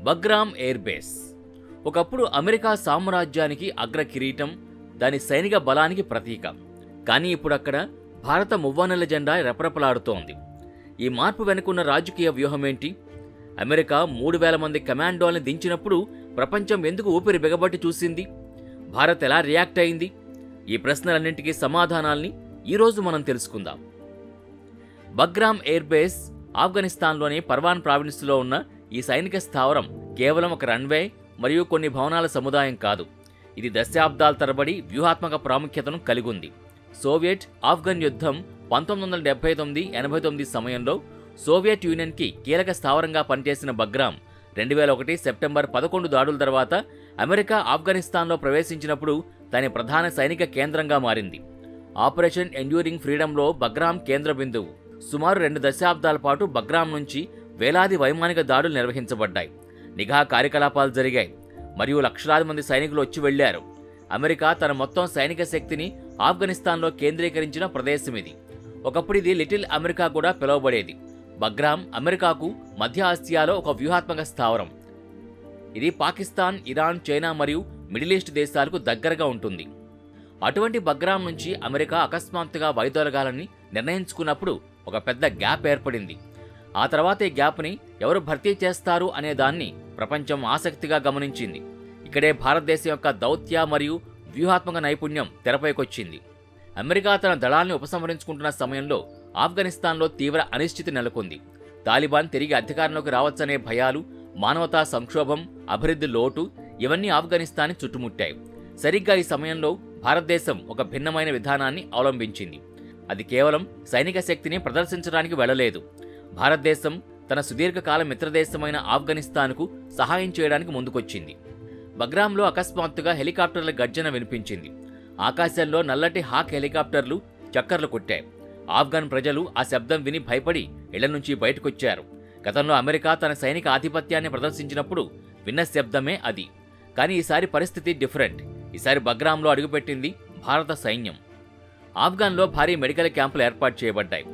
Bagram air base ఒకప్పుడు America సామ్రాజ్యానికి అగ్ర కిరీటం, దాని సైనిక బలానికి ప్రతీక. కానీ ఇప్పుడు అక్కడ భారత మువ్వన్నెల జెండా రెపరెపలాడుతోంది. ఈ మార్పు వెనుకున్న రాజకీయ వ్యూహమేంటి? అమెరికా 3000 మంది కమాండోల్ని దించినప్పుడు ప్రపంచం ఎందుకు ఊపిరి బిగబట్టి చూసింది? భారత్ ఎలా రియాక్ట్ అయింది? ఈ ప్రశ్నలన్నింటికీ సమాధానాల్ని ఈరోజు మనం తెలుసుకుందాం. బగ్రామ్ ఎయిర్ బేస్ ఆఫ్ఘనిస్తాన్లోని పర్వాన్ ప్రావిన్స్లో ఉన్న ఈ సైనిక స్థావరం కేవలం ఒక రన్వే మరియు కొన్ని భవనాల సముదాయం కాదు. ఇది దశాబ్దాల తరబడి వ్యూహాత్మక ప్రాముఖ్యతను కలిగుంది. సోవియట్ ఆఫ్ఘన్ యుద్ధం 1979-89 సమయంలో సోవియట్ యూనియన్కి కీలక స్థావరంగా పనిచేసిన బగ్రామ్ 2001 సెప్టెంబర్ 11 దాడుల తర్వాత అమెరికా ఆఫ్ఘనిస్తాన్లో ప్రవేశించినప్పుడు దాని ప్రధాన సైనిక కేంద్రంగా మారింది. ఆపరేషన్ ఎండ్యూరింగ్ ఫ్రీడమ్లో బగ్రామ్ కేంద్ర బిందువు. సుమారు 2 దశాబ్దాల పాటు బగ్రామ్ నుంచి వేలాది వైమానిక దాడులు నిర్వహించబడ్డాయి. నిఘా కార్యకలాపాలు జరిగాయి మరియు లక్షలాది మంది సైనికులు వచ్చి వెళ్లారు. అమెరికా తన మొత్తం సైనిక శక్తిని ఆఫ్ఘనిస్తాన్లో కేంద్రీకరించిన ప్రదేశం ఇది. ఒకప్పుడు ఇది లిటిల్ అమెరికా కూడా పిలువబడేది. బగ్రామ్ అమెరికాకు మధ్య ఆసియాలో ఒక వ్యూహాత్మక స్థావరం. ఇది పాకిస్తాన్, ఇరాన్, చైనా మరియు మిడిల్ ఈస్ట్ దేశాలకు దగ్గరగా ఉంటుంది. అటువంటి బగ్రామ్ నుంచి అమెరికా అకస్మాత్తుగా వైదొలగాలని నిర్ణయించుకున్నప్పుడు ఒక పెద్ద గ్యాప్ ఏర్పడింది. ఆ తర్వాత ఈ గ్యాప్ని ఎవరు భర్తీ చేస్తారు అనే దాన్ని ప్రపంచం ఆసక్తిగా గమనించింది. ఇక్కడే భారతదేశం యొక్క దౌత్య మరియు వ్యూహాత్మక నైపుణ్యం తెరపైకొచ్చింది. అమెరికా తన దళాల్ని ఉపసంహరించుకుంటున్న సమయంలో ఆఫ్ఘనిస్తాన్లో తీవ్ర అనిశ్చితి నెలకొంది. తాలిబాన్ తిరిగి అధికారంలోకి రావచ్చనే భయాలు, మానవతా సంక్షోభం, అభివృద్ధి లోటు ఇవన్నీ ఆఫ్ఘనిస్తాన్ని చుట్టుముట్టాయి. సరిగ్గా ఈ సమయంలో భారతదేశం ఒక భిన్నమైన విధానాన్ని అవలంబించింది. అది కేవలం సైనిక శక్తిని ప్రదర్శించడానికి వెళ్లలేదు. భారతదేశం తన సుదీర్ఘకాల మిత్రదేశమైన ఆఫ్ఘనిస్తాన్కు సహాయం చేయడానికి ముందుకొచ్చింది. బగ్రామ్లో అకస్మాత్తుగా హెలికాప్టర్ల గర్జన వినిపించింది. ఆకాశంలో నల్లటి హాక్ హెలికాప్టర్లు చక్కర్లు కొట్టాయి. ఆఫ్ఘన్ ప్రజలు ఆ శబ్దం విని భయపడి ఇళ్ల నుంచి బయటకొచ్చారు. గతంలో అమెరికా తన సైనిక ఆధిపత్యాన్ని ప్రదర్శించినప్పుడు విన్న శబ్దమే అది. కానీ ఈసారి పరిస్థితి డిఫరెంట్. ఈసారి బగ్రామ్లో అడుగుపెట్టింది భారత సైన్యం. ఆఫ్ఘన్లో భారీ మెడికల్ క్యాంపులు ఏర్పాటు చేయబడ్డాయి.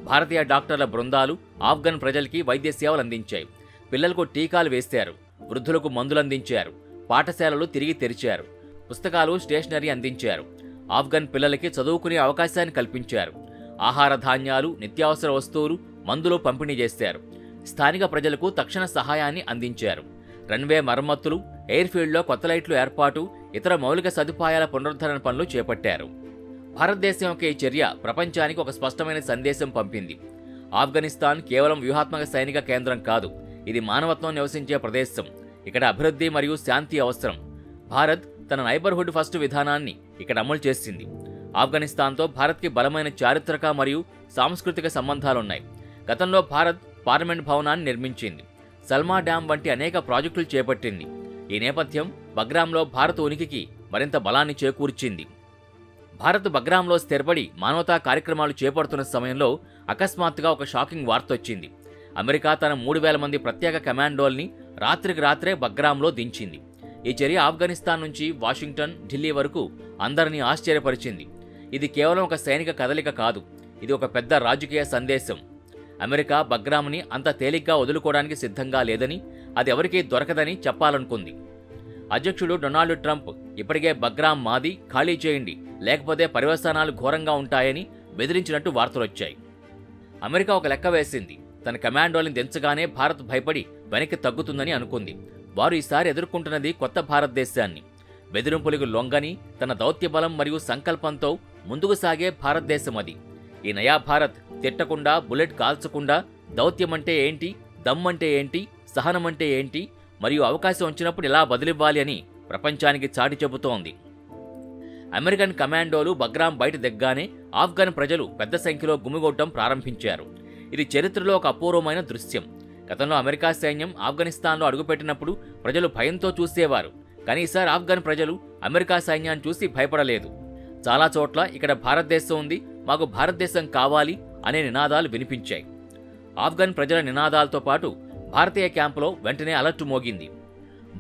భారతీయ డాక్టర్ల బృందాలు ఆఫ్ఘన్ ప్రజలకి వైద్య సేవలు అందించాయి. పిల్లలకు టీకాలు వేశారు. వృద్ధులకు మందులు అందించారు. పాఠశాలలు తిరిగి తెరిచారు. పుస్తకాలు, స్టేషనరీ అందించారు. ఆఫ్ఘన్ పిల్లలకి చదువుకునే అవకాశాన్ని కల్పించారు. ఆహార ధాన్యాలు, నిత్యావసర వస్తువులు, మందులు పంపిణీ చేశారు. స్థానిక ప్రజలకు తక్షణ సహాయాన్ని అందించారు. రన్వే మరమ్మతులు, ఎయిర్ఫీల్డ్లో కొత్త లైట్లు ఏర్పాటు, ఇతర మౌలిక సదుపాయాల పునరుద్ధరణ పనులు చేపట్టారు. భారతదేశం యొక్క ఈ చర్య ప్రపంచానికి ఒక స్పష్టమైన సందేశం పంపింది. ఆఫ్ఘనిస్తాన్ కేవలం వ్యూహాత్మక సైనిక కేంద్రం కాదు, ఇది మానవత్వం నివసించే ప్రదేశం. ఇక్కడ అభివృద్ధి మరియు శాంతి అవసరం. భారత్ తన నైబర్హుడ్ ఫస్ట్ విధానాన్ని ఇక్కడ అమలు చేసింది. ఆఫ్ఘనిస్తాన్తో భారత్కి బలమైన చారిత్రక మరియు సాంస్కృతిక సంబంధాలున్నాయి. గతంలో భారత్ పార్లమెంట్ భవనాన్ని నిర్మించింది. సల్మా డ్యాం వంటి అనేక ప్రాజెక్టులు చేపట్టింది. ఈ నేపథ్యం బగ్రామ్లో భారత్ ఉనికికి మరింత బలాన్ని చేకూర్చింది. భారత్ బగ్రామ్లో స్థిరపడి మానవతా కార్యక్రమాలు చేపడుతున్న సమయంలో అకస్మాత్తుగా ఒక షాకింగ్ వార్త వచ్చింది. అమెరికా తన 3000 మంది ప్రత్యేక కమాండోల్ని రాత్రికి రాత్రే బగ్రామ్లో దించింది. ఈ చర్య ఆఫ్ఘనిస్తాన్ నుంచి వాషింగ్టన్, ఢిల్లీ వరకు అందరినీ ఆశ్చర్యపరిచింది. ఇది కేవలం ఒక సైనిక కదలిక కాదు, ఇది ఒక పెద్ద రాజకీయ సందేశం. అమెరికా బగ్రామ్ని అంత తేలిగ్గా వదులుకోవడానికి సిద్ధంగా లేదని, అది ఎవరికీ దొరకదని చెప్పాలనుకుంది. అధ్యక్షుడు డొనాల్డ్ ట్రంప్ ఇప్పటికే బగ్రామ్ మాది, ఖాళీ చేయండి, లేకపోతే పర్యవసానాలు ఘోరంగా ఉంటాయని బెదిరించినట్టు వార్తలొచ్చాయి. అమెరికా ఒక లెక్క వేసింది. తన కమాండోల్ని దించగానే భారత్ భయపడి వెనక్కి తగ్గుతుందని అనుకుంది. వారు ఈసారి ఎదుర్కొంటున్నది కొత్త భారతదేశాన్ని. బెదిరింపులకు లొంగని తన దౌత్య బలం మరియు సంకల్పంతో ముందుకు సాగే భారతదేశం అది. ఈ నయా భారత్ తిట్టకుండా, బుల్లెట్ కాల్చకుండా దౌత్యమంటే ఏంటి, దమ్మంటే ఏంటి, సహనమంటే ఏంటి మరియు అవకాశం వచ్చినప్పుడు ఎలా బదిలివ్వాలి అని ప్రపంచానికి చాటి చెబుతోంది. అమెరికన్ కమాండోలు బగ్రామ్ బయట దిగ్గానే ఆఫ్ఘన్ ప్రజలు పెద్ద సంఖ్యలో గుమిగొట్టడం ప్రారంభించారు. ఇది చరిత్రలో ఒక అపూర్వమైన దృశ్యం. గతంలో అమెరికా సైన్యం ఆఫ్ఘనిస్తాన్లో అడుగుపెట్టినప్పుడు ప్రజలు భయంతో చూసేవారు. కానీ ఈసారి ఆఫ్ఘన్ ప్రజలు అమెరికా సైన్యాన్ని చూసి భయపడలేదు. చాలా చోట్ల ఇక్కడ భారతదేశం ఉంది, మాకు భారతదేశం కావాలి అనే నినాదాలు వినిపించాయి. ఆఫ్ఘన్ ప్రజల నినాదాలతో పాటు భారతీయ క్యాంపులో వెంటనే అలర్ట్ మోగింది.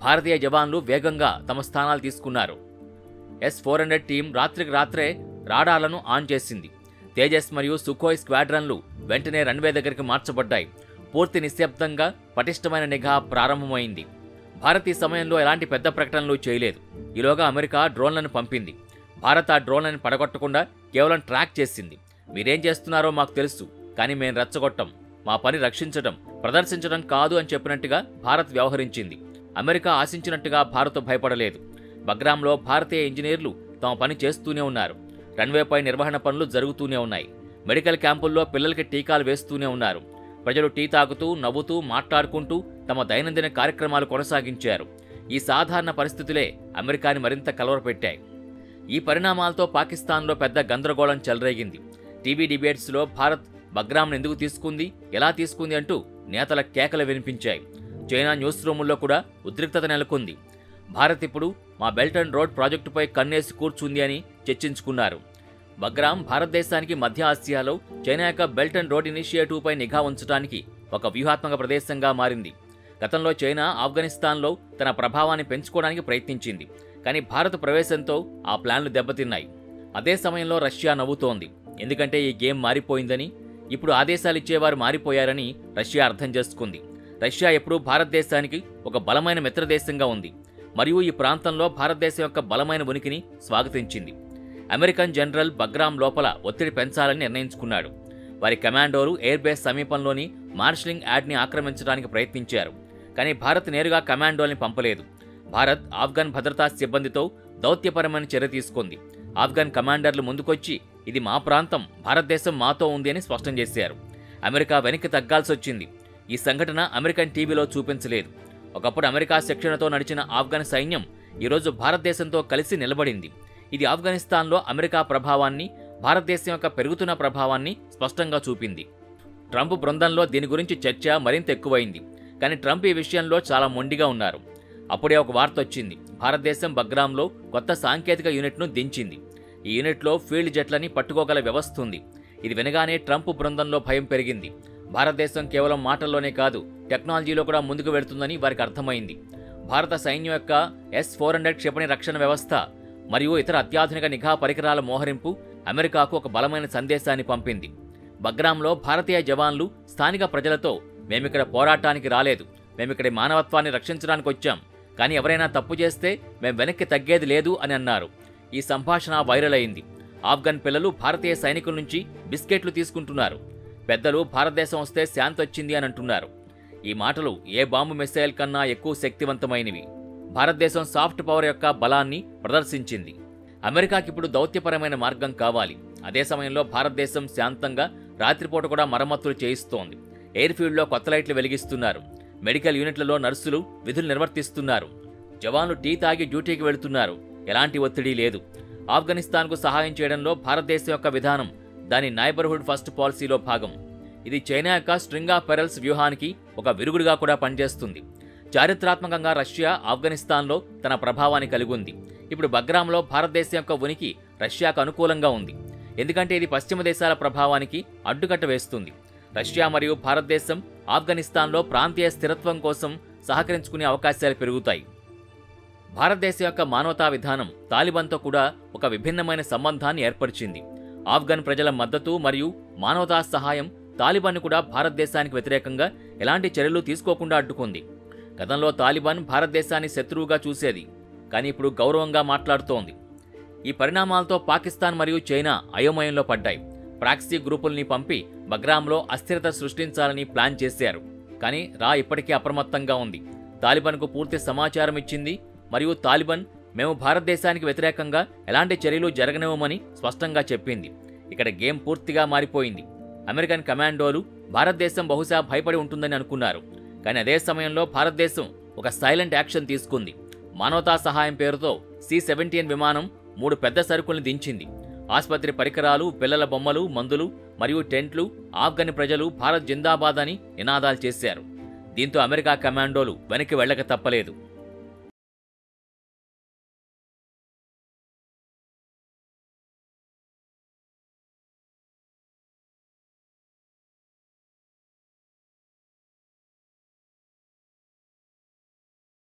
భారతీయ జవాన్లు వేగంగా తమ స్థానాలు తీసుకున్నారు. S-400 టీం రాత్రికి రాత్రే రాడార్లను ఆన్ చేసింది. తేజస్ మరియు సుఖోయ్ స్క్వాడ్రన్లు వెంటనే రన్వే దగ్గరికి మార్చబడ్డాయి. పూర్తి నిశ్శబ్దంగా పటిష్టమైన నిఘా ప్రారంభమైంది. భారత్ ఈ సమయంలో ఎలాంటి పెద్ద ప్రకటనలు చేయలేదు. ఈలోగా అమెరికా డ్రోన్లను పంపింది. భారత్ ఆ డ్రోన్లను పడగొట్టకుండా కేవలం ట్రాక్ చేసింది. మీరేం చేస్తున్నారో మాకు తెలుసు, కానీ మేం రెచ్చగొట్టం. మా పని రక్షించడం, ప్రదర్శించడం కాదు అని చెప్పినట్టుగా భారత్ వ్యవహరించింది. అమెరికా ఆశించినట్టుగా భారత్ భయపడలేదు. బగ్రాంలో భారతీయ ఇంజనీర్లు తమ పని చేస్తూనే ఉన్నారు. రన్వేపై నిర్వహణ పనులు జరుగుతూనే ఉన్నాయి. మెడికల్ క్యాంపుల్లో పిల్లలకి టీకాలు వేస్తూనే ఉన్నారు. ప్రజలు టీ తాగుతూ, నవ్వుతూ, మాట్లాడుకుంటూ తమ దైనందిన కార్యక్రమాలు కొనసాగించారు. ఈ సాధారణ పరిస్థితులే అమెరికాని మరింత కలవరపెట్టాయి. ఈ పరిణామాలతో పాకిస్తాన్లో పెద్ద గందరగోళం చెలరేగింది. టీవీ డిబేట్స్లో భారత్ బగ్రాంను ఎందుకు తీసుకుంది, ఎలా తీసుకుంది అంటూ నేతల కేకలు వినిపించాయి. చైనా న్యూస్ రూముల్లో కూడా ఉద్రిక్తత నెలకొంది. భారత్ ఇప్పుడు మా బెల్ట్ అండ్ రోడ్ ప్రాజెక్టుపై కన్నేసి కూర్చుంది అని చర్చించుకున్నారు. బగ్రాం భారతదేశానికి మధ్య ఆసియాలో చైనా యొక్క బెల్ట్ అండ్ రోడ్ ఇనిషియేటివ్పై నిఘా ఉంచడానికి ఒక వ్యూహాత్మక ప్రదేశంగా మారింది. గతంలో చైనా ఆఫ్ఘనిస్తాన్లో తన ప్రభావాన్ని పెంచుకోవడానికి ప్రయత్నించింది. కానీ భారత్ ప్రవేశంతో ఆ ప్లాన్లు దెబ్బతిన్నాయి. అదే సమయంలో రష్యా నవ్వుతోంది. ఎందుకంటే ఈ గేమ్ మారిపోయిందని, ఇప్పుడు ఆదేశాలిచ్చేవారు మారిపోయారని రష్యా అర్థం చేసుకుంది. రష్యా ఎప్పుడూ భారతదేశానికి ఒక బలమైన మిత్రదేశంగా ఉంది మరియు ఈ ప్రాంతంలో భారతదేశం యొక్క బలమైన ఉనికిని స్వాగతించింది. అమెరికన్ జనరల్ బగ్రాం లోపల ఒత్తిడి పెంచాలని నిర్ణయించుకున్నాడు. వారి కమాండోలు ఎయిర్ బేస్ సమీపంలోని మార్షలింగ్ యార్డ్ని ఆక్రమించడానికి ప్రయత్నించారు. కానీ భారత్ నేరుగా కమాండోల్ని పంపలేదు. భారత్ ఆఫ్ఘన్ భద్రతా సిబ్బందితో దౌత్యపరమైన చర్య తీసుకుంది. ఆఫ్ఘన్ కమాండర్లు ముందుకొచ్చి ఇది మా ప్రాంతం, భారతదేశం మాతో ఉంది అని స్పష్టం చేశారు. అమెరికా వెనక్కి తగ్గాల్సొచ్చింది. ఈ సంఘటన అమెరికన్ టీవీలో చూపించలేదు. ఒకప్పుడు అమెరికా శిక్షణతో నడిచిన ఆఫ్ఘన్ సైన్యం ఈరోజు భారతదేశంతో కలిసి నిలబడింది. ఇది ఆఫ్ఘనిస్తాన్లో అమెరికా ప్రభావాన్ని, భారతదేశం యొక్క పెరుగుతున్న ప్రభావాన్ని స్పష్టంగా చూపింది. ట్రంప్ బృందంలో దీని గురించి చర్చ మరింత ఎక్కువైంది. కానీ ట్రంప్ ఈ విషయంలో చాలా మొండిగా ఉన్నారు. అప్పుడే ఒక వార్త వచ్చింది. భారతదేశం బగ్రాంలో కొత్త సాంకేతిక యూనిట్ను దించింది. ఈ యూనిట్లో ఫీల్డ్ జెట్లని పట్టుకోగల వ్యవస్థ ఉంది. ఇది వినగానే ట్రంప్ బృందంలో భయం పెరిగింది. భారతదేశం కేవలం మాటల్లోనే కాదు, టెక్నాలజీలో కూడా ముందుకు వెళుతుందని వారికి అర్థమైంది. భారత సైన్యం యొక్క S-400 క్షిపణి రక్షణ వ్యవస్థ మరియు ఇతర అత్యాధునిక నిఘా పరికరాల మోహరింపు అమెరికాకు ఒక బలమైన సందేశాన్ని పంపింది. బగ్రాంలో భారతీయ జవాన్లు స్థానిక ప్రజలతో, మేమిక్కడ పోరాటానికి రాలేదు, మేమిక్కడ మానవత్వాన్ని రక్షించడానికి వచ్చాం, కానీ ఎవరైనా తప్పు చేస్తే మేం వెనక్కి తగ్గేది లేదు అని అన్నారు. ఈ సంభాషణ వైరల్ అయింది. ఆఫ్ఘన్ పిల్లలు భారతీయ సైనికుల నుంచి బిస్కెట్లు తీసుకుంటున్నారు. పెద్దలు భారతదేశం వస్తే శాంతి వచ్చింది అని అంటున్నారు. ఈ మాటలు ఏ బాంబు మిసైల్ కన్నా ఎక్కువ శక్తివంతమైనవి. భారతదేశం సాఫ్ట్ పవర్ యొక్క బలాన్ని ప్రదర్శించింది. అమెరికాకిప్పుడు దౌత్యపరమైన మార్గం కావాలి. అదే సమయంలో భారతదేశం శాంతంగా రాత్రిపూట కూడా మరమ్మతులు చేయిస్తోంది. ఎయిర్ ఫీల్డ్లో కొత్త లైట్లు వెలిగిస్తున్నారు. మెడికల్ యూనిట్లలో నర్సులు విధులు నిర్వర్తిస్తున్నారు. జవాన్లు టీ తాగి డ్యూటీకి వెళుతున్నారు. ఎలాంటి ఒత్తిడి లేదు. ఆఫ్ఘనిస్తాన్కు సహాయం చేయడంలో భారతదేశం యొక్క విధానం దాని నైబర్హుడ్ ఫస్ట్ పాలసీలో భాగం. ఇది చైనా యొక్క స్ట్రింగ్ ఆఫ్ పెరల్స్ వ్యూహానికి ఒక విరుగుడుగా కూడా పనిచేస్తుంది. చారిత్రాత్మకంగా రష్యా ఆఫ్ఘనిస్తాన్లో తన ప్రభావాన్ని కలిగి ఉంది. ఇప్పుడు బగ్రాంలో భారతదేశం యొక్క ఉనికి రష్యాకు అనుకూలంగా ఉంది. ఎందుకంటే ఇది పశ్చిమ దేశాల ప్రభావానికి అడ్డుకట్ట వేస్తుంది. రష్యా మరియు భారతదేశం ఆఫ్ఘనిస్తాన్లో ప్రాంతీయ స్థిరత్వం కోసం సహకరించుకునే అవకాశాలు పెరుగుతాయి. భారతదేశం యొక్క మానవతా విధానం తాలిబాన్తో కూడా ఒక విభిన్నమైన సంబంధాన్ని ఏర్పరిచింది. ఆఫ్ఘన్ ప్రజల మద్దతు మరియు మానవతా సహాయం తాలిబాన్ కూడా భారతదేశానికి వ్యతిరేకంగా ఎలాంటి చర్యలు తీసుకోకుండా అడ్డుకుంది. గతంలో తాలిబాన్ భారతదేశాన్ని శత్రువుగా చూసేది, కానీ ఇప్పుడు గౌరవంగా మాట్లాడుతోంది. ఈ పరిణామాలతో పాకిస్తాన్ మరియు చైనా అయోమయంలో పడ్డాయి. ప్రాక్సీ గ్రూపుల్ని పంపి బగ్రాంలో అస్థిరత సృష్టించాలని ప్లాన్ చేశారు. కానీ ఇప్పటికీ అప్రమత్తంగా ఉంది. తాలిబాన్కు పూర్తి సమాచారం ఇచ్చింది మరియు తాలిబాన్ మేము భారతదేశానికి వ్యతిరేకంగా ఎలాంటి చర్యలు జరగనివ్వమని స్పష్టంగా చెప్పింది. ఇక్కడ గేమ్ పూర్తిగా మారిపోయింది. అమెరికన్ కమాండోలు భారతదేశం బహుశా భయపడి ఉంటుందని అనుకున్నారు. కానీ అదే సమయంలో భారతదేశం ఒక సైలెంట్ యాక్షన్ తీసుకుంది. మానవతా సహాయం పేరుతో C-17 విమానం 3 పెద్ద సరుకుల్ని దించింది. ఆసుపత్రి పరికరాలు, పిల్లల బొమ్మలు, మందులు మరియు టెంట్లు. ఆఫ్ఘన్ ప్రజలు భారత్ జిందాబాద్ అని నినాదాలు చేశారు. దీంతో అమెరికా కమాండోలు వెనక్కి వెళ్లక తప్పలేదు.